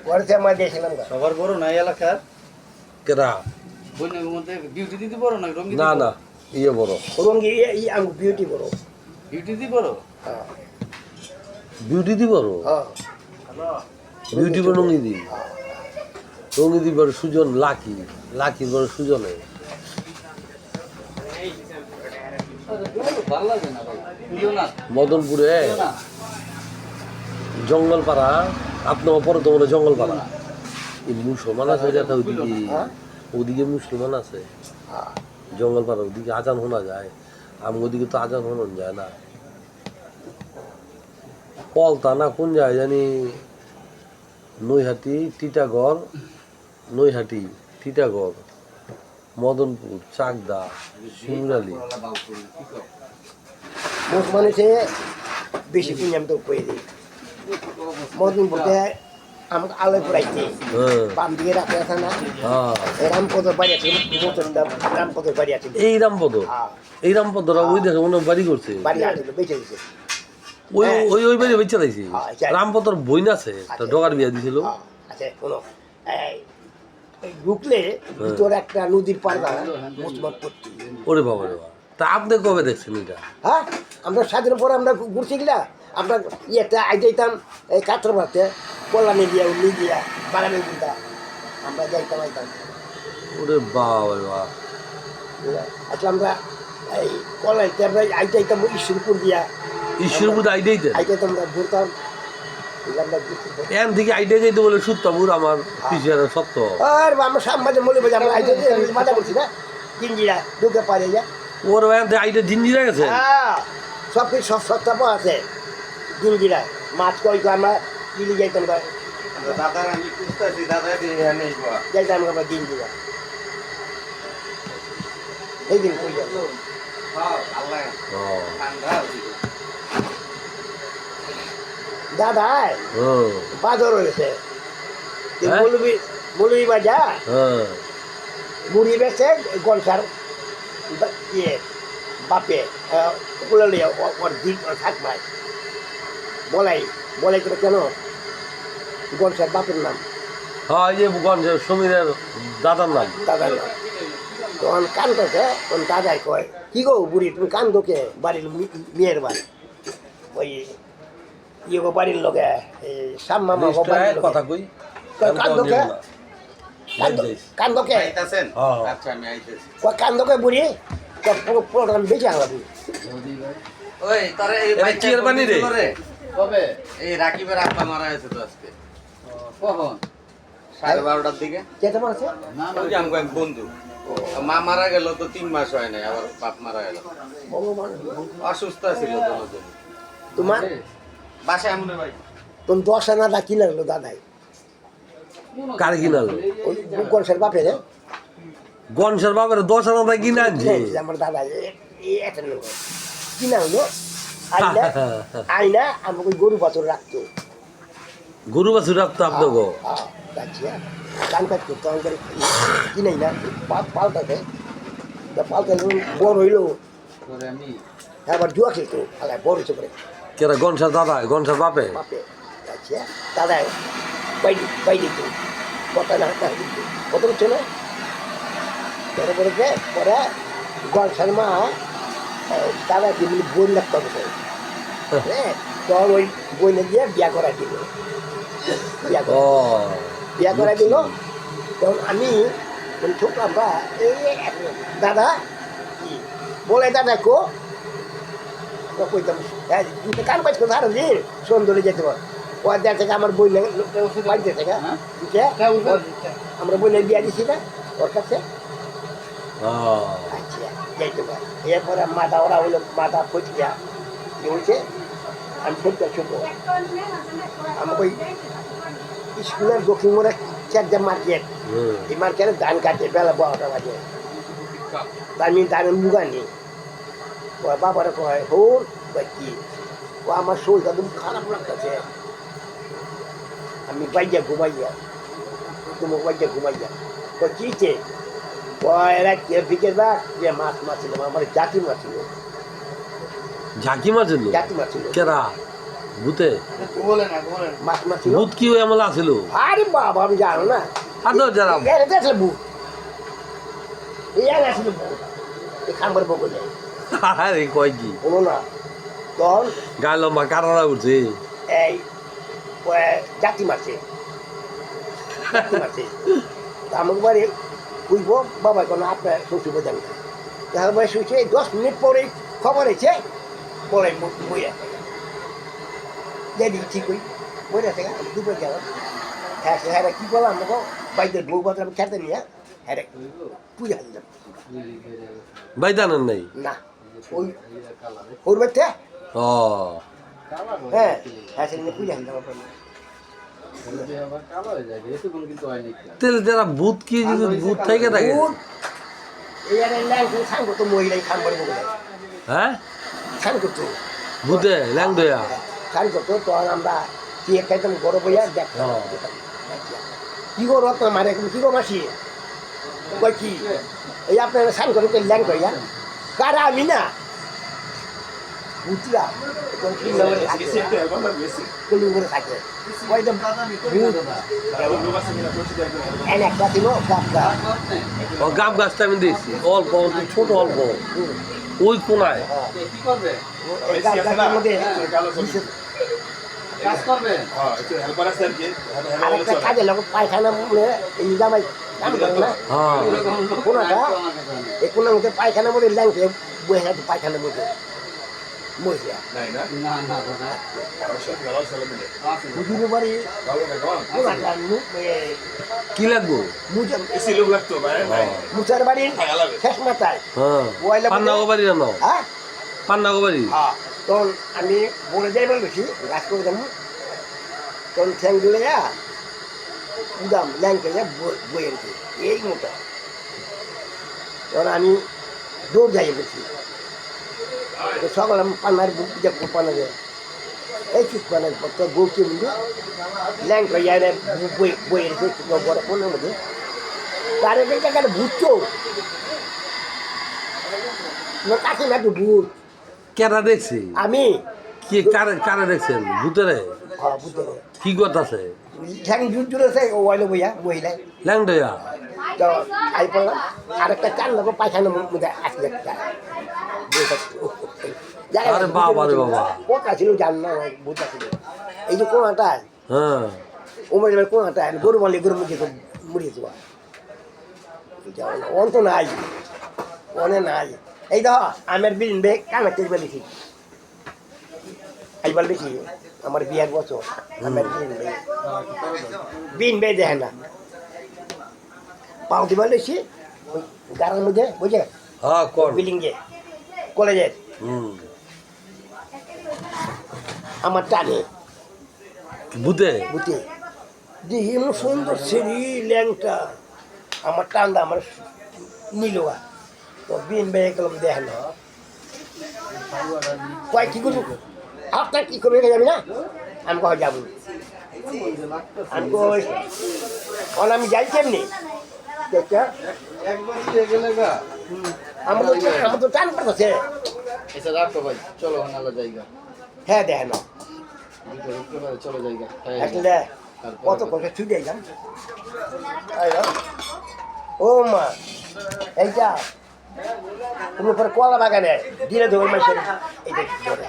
ঘরে আমার দিয়েছিলাম গা। সবার বড় না এই এলাকার কেরা বন্যার মধ্যে ডিউটি দিতে বড় না রঙ্গি না না ইয়ে বড় রঙ্গি ই আম বিউটি করো। ডিউটি দিতে বড় হ্যাঁ বিউটি দি বড় হ্যাঁ বিউটি বড় রঙিদি রঙিদি বড় সুজন লাকি লাকির বড় সুজনে ভালো লাগে না ভাই প্রিয় না মদনপুরে প্রিয় না জঙ্গলপাড়া আপনার পরে তো মনে হয় জঙ্গলপাড়া এই মুসলমান আছে যেটা ওইদিকে ওদিকে মুসলমান আছে হ্যাঁ জঙ্গলপাড়া ওদিকে আজান শোনা যায় আমি ওদিকে তো আজান শোনা যায় না পলতা না কোন যায় জানি নৈহাটি টিটাগড় নৈহাটি টিটাগড় মদনপুর চাকদা শিমরালি মোট মানুষে বেশি কিনে আমি তো কয়ে দিই মদিন বলতে আমাকে আলোয় পড়াইছে হ্যাঁ বাম দিকে রাখতে আছে না হ্যাঁ রামপদর বাড়ি আছে মোটরটা রামপদর বাড়ি আছে এই রামপদ হ্যাঁ এই রামপদরা ওই দেখে মনে হয় বাড়ি করছে বাড়ি আছে বেঁচে গেছে ওই ওই ওই বাড়ি বেঁচে দিয়েছি হ্যাঁ, আচ্ছা। রামপদর বইন আছে তা ডগার বিয়া দিছিল আচ্ছা শোনো এই ঢুকলে ভিতরে একটা নদীর পাড়া মুসলমান পড়ছি ওরে বাবা রে বাবা তা আপনি কবে দেখছেন এটা হ্যাঁ আমরা স্বাধীন পরে আমরা ঘুরছি গিলা আমরা ইয়েতে আই যাইতাম এই কাতর মারতে কল্যাণী দিয়া উল্লি দিয়া বাগানে দিতা আমরা যাইতাম আইতাম ওরে বাবা রে বাবা আচ্ছা আমরা এই কল্যাণীতে আমরা আই যাইতাম ঈশ্বরপুর দিয়া ঈশ্বরপুর আইডিয়াই দেন আই যাইতাম আমরা ঘুরতাম আমরা ঘুরছি। এন থেকে আইডিয়া যাইতে বলে সুত্তাপুর আমার পিছিয়ে সত্য আর আমরা সামনে মনে বাজে আমরা আই যাইতে মাথা করছি না কিনজিরা ঢুকে পারে যা ওর এন থেকে আইডিয়া জিঞ্জিরা গেছে হ্যাঁ সব কিছু সব সত্তাপ আছে কিনজিরা মাছ কই আমরা কিলি যাইতাম দাদার আমি খুঁজতেছি দাদা দিয়ে নেই যাইতাম আমরা কিনজিরা এই দিন কই যাবো আল্লাহ ও ঠান্ডা দাদা ও বাজার হয়েছে হ্যাঁ? মৌলবী বাজার হ্যাঁ মুড়ি বেছে গনসার ইয়ে বাপে কুলালে ওর দিন থাক ভাই বলাই বলাই করে কেন গনসার বাপের নাম হ্যাঁ এই যে গঞ্জ সমীরের দাদার নাম দাদার নাম তখন কান্দছে তখন দাদাই কয় কি গো বুড়ি তুমি কান্দোকে বাড়ির মেয়ের বাড়ি ওই ইয়ে গো বাড়ির লোকে এই শ্যামমামা গো বাড়ির লোকে। কথা কই কান্দোকে কান্দোকে আইতাছেন হ্যাঁ। আচ্ছা আমি আইতেছি কয় কান্দোকে বুড়ি প্রোগ্রাম বেঁচে আলাদা ওই তারে এই এটা কি এর বানি রে? কবে এই রাকিবের আব্বা মারা গেছে তো আজকে কখন 12:30টার দিকে যেতে পারছে ওই যে আমগো এক বন্ধু মা মারা গেল তো 3 মাস হয় নাই আবার বাপ মারা গেল ভগবান অসুস্থ ছিল দুজন তোমার বাসায় আমনে ভাই তুমি 10 আনা কি লাগলো দাদাই কার কিনাল ওই গনসার বাপের গঞ্জের বাবার 10 আনা কিনা আনছে আমার দাদা একটা লোক কি না হলো আইনা আইনা আমাকে গরু পাথর রাখতো গরু বাছুর রাখতো আপনাকে কান কাজ করতো আমাদের কি নাই না পাল্টাতে পাল্টা বড় হইলো করে আমি আবার জুয়া খেলতো আলায় বড় হচ্ছে করে কেরা গনসার দাদা গনসার বাপে বাপে আচ্ছা দাদা বাই দিত কথা না দিত কত হচ্ছে না পরে পরে পরে গলসার মা দাদা যেগুলি বই লাগতে হবে হ্যাঁ তখন ওই বইনে দিয়ে বিয়া করা দিল ও বিয়া করা দিল তখন আমি ছোট আমরা এই দাদা বলে দাদা কো কইতাম হ্যাঁ দুটো কান পাইছ কথা আর সুন্দরী যেতে পার ও দেড় থেকে আমার বই বাড়িতে থেকে আমরা বইলে বিয়া দিছি না ওর কাছে আচ্ছা যাইতে পার এরপরে মাথা ওরা হইলো মাথা ফটিয়া কি হয়েছে আমি ছোটটা ছোট আমাকে ওই স্কুলের দক্ষিণ মোড়ে চারটা মার্কেট এই মার্কেটে ধান কাটে বেলা 12টা বাজে আমি ধানের মুগা নিই ও বাবারা কয় হোর বা কি ও আমার শরীরটা একদম খারাপ লাগতেছে আমি বাইয়া ঘুমাইয়া তুমি বাইয়া ঘুমাইয়া ও কিছে এরা কে বিকেল বা যে মাছ মাছিল আমার জাতি মাছ ছিল ঝাঁকি মারছিল জাতি মাছ ছিল কেরা ভূতে বলে না বলে না। মাছ মাছ ছিল ভূত কি ওই আমলা আছিল আরে বাবা আমি জানো না আর তো যারা এটা আসলে ভূত এই আসলে ভূত এই খাম্বার বগলে আরে কয় কি কোনো না তখন গায়ে লম্বা কারারা উঠছে এই জাতি মারছে আমাকে বাড়ি বুঝব বাবা কোনো আপনার শ্বশুর বোঝান না তারপরে শুয়েছে 10 মিনিট পরে খবর এসে পরে বই আছে যদি ঠিক হই বই আছে দুপুরে গেল হ্যাঁ হ্যাঁ কী করলাম আমাকে বাড়িতে বউ বাজার খেতে নিয়ে হ্যাঁ পূজা দিলাম বাইদানের নাই না ওই ওর বাচ্চা ও হ্যাঁ হ্যাঁ সেদিনে পূজা দিলাম আপনার তাহলে যারা ভূত কি ভূত থেকে থাকে সান করতো মহিলাই খাম্বার বলে হ্যাঁ সান করতো ভূতে ল্যাং দয়া সান করতো তখন আমরা কি খাইতাম গরম বইয়া দেখতাম কি গো রত্ন মারে কি গো মাসি কই কি এই আপনার সান করে ল্যাং কইয়া কারা আমি না বুঝলা তখন কি নামে থাকে কলিং করে থাকে ওইটা এনে একটা দিল গাছ গাছ ও গাব গাছটা আমি দেখছি অল্প ছোট অল্প ওই কোনায় কি করবে? এই গাছ গাছের মধ্যে কাজ করবে? আরেকটা কাজে লোক পায়খানা মনে এই জামাই কাম করে না হ্যাঁ কোনাটা এই কোনার মধ্যে পায়খানার মধ্যে ল্যাংকে বয়ে আছে পায়খানার মধ্যে মহিলা না না দাদা বুঝির বাড়ি কোনাটা কি লাগবো মুচার বাড়ির শেষ মাথায় হ্যাঁ ওয়াইলা পান্নাগো বাড়ি জানো হ্যাঁ পান্নাগো বাড়ি তখন আমি বলে যাই বলবেছি গাছ করে দাম তখন ঠ্যাং দিলে উদাম ল্যাংকে বয়ে রেখে এই মতো তখন আমি দৌড় যাই বলছি সকাল আমি পান্নার পান্না যায় এই চুপ পান্নার পর তোর বউকে বলবি ল্যাং করে যায় বয়ে রেখে বড় ফোনের মধ্যে তার জায়গাটা ভূত কাছে না তো ভূত কেরা দেখছি আমি কি কারে কারে দেখছেন ভূতেরে ভূতের কি কথা আছে ঠ্যাং জুট জুড়েছে ওয়াইলে বইয়া মহিলায় ল্যাং দয়া তো আই পড়লাম আরেকটা চার লোক পায়খানার মধ্যে আসলে একটা আরে বাবা রে বাবা কোটা ছিল জান না ভূত ছিল এই যে কোনাটা হ্যাঁ উমের কোনাটা গরু মালি গরু মুখে মুড়িয়ে দেওয়া অন্ত নাই অনে নাই এই দেখ আমার বিন বেগ কামাতে বলেছি এই বলবেছি আমার বিয়ার বছর আমার বিন বেগ দেখে না পাউতি বলেছি গাড়ার মধ্যে বুঝে হ্যাঁ কর বিল্ডিং যে কলেজের হুম আমার টানে ভূতে বুঝে দেখি এমন সুন্দর সেরি ল্যাংটা আমার টান্দা আমার নিলোয়া তো বিন বেয়ে গেলাম দেখে না কয় কি করবো আপনার কি করবে যাবি না আমি কখন যাবো আমি কই আমি যাই কেমনি দেখতে একবার দিয়ে গেলে গা আমার তো টান পড়ছে এসে রাখো ভাই চলো নালা জায়গা হ্যাঁ দেখে না চলো জায়গা আসলে কত কথা ছুটে যাম ও মা এইটা তুমি পরে কলা বাগানে দিলে ধরে মাসে এইটা ধরে